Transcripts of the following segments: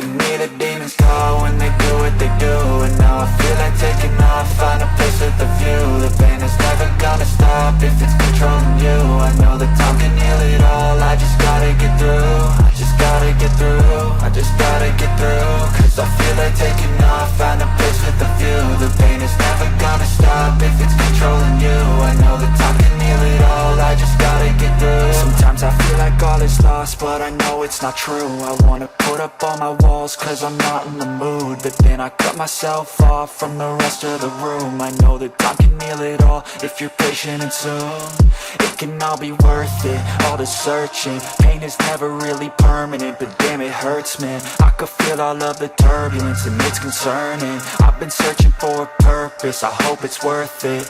can hear the demons call when they do what they do. And now I feel like taking off, find a place with a view. The pain is never gonna stop if it's controlling you. I know that time can heal it all, I just gotta get through. I just gotta get through, I just gotta get through. Cause I feel like taking off, find a place with a view. The pain is never gonna stop if it's controlling you. I know that time can heal it all, I just gotta get through. Sometimes I feel like all is lost, but I know it's not true. I wanna put up all my walls cause I'm not in the mood, but then I cut myself off from the rest of the room. I know that time can heal it all if you're patient and soon. It can all be worth it, all the searching. Pain is never really permanent, but damn it hurts, man. I could feel all of the turbulence and it's concerning. I've been searching for a purpose, I hope it's worth it.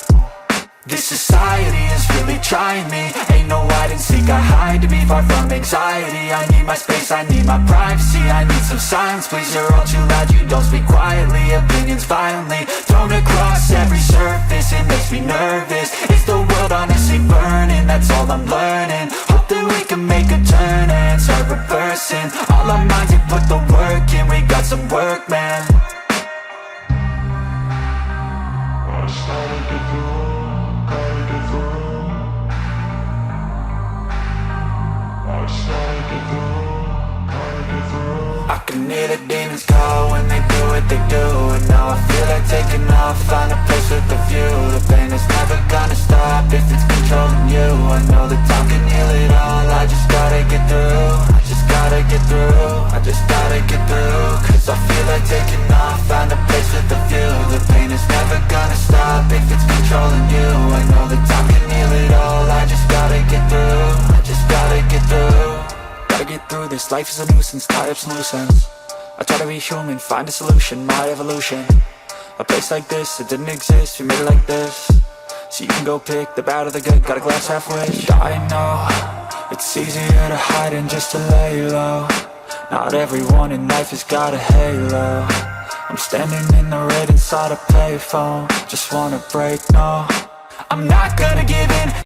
This society is really trying me. Ain't no hide and seek, I hide to be far from anxiety. I need my space, I need my privacy. I need some silence, please, you're all too loud. You don't speak quietly, opinions violently thrown across every surface. It makes me nervous, is the world honestly burning? That's all I'm learning. Hope that we can make a turn and start reversing all our minds and put the work in. We got some work, man. I started to do. I can hear the demons call when they do what they do. And now I feel like taking off, find a place with a view. The pain is never gonna stop if it's controlling you. I know that time can heal it all, I just gotta get through. I just gotta get through, I just gotta get through. Cause I feel like taking off, find a place with a view. The pain is never gonna stop if it's controlling you. I know that time can heal it all, I just gotta get through. I just gotta get through. Gotta get through this, life is a nuisance, tie up some loose ends. I try to be human, find a solution, my evolution. A place like this, it didn't exist, we made it like this. So you can go pick the bad or the good, got a glass halfway. I know, it's easier to hide than just to lay low. Not everyone in life has got a halo. I'm standing in the red inside a payphone, just wanna break, no. I'm not gonna give in.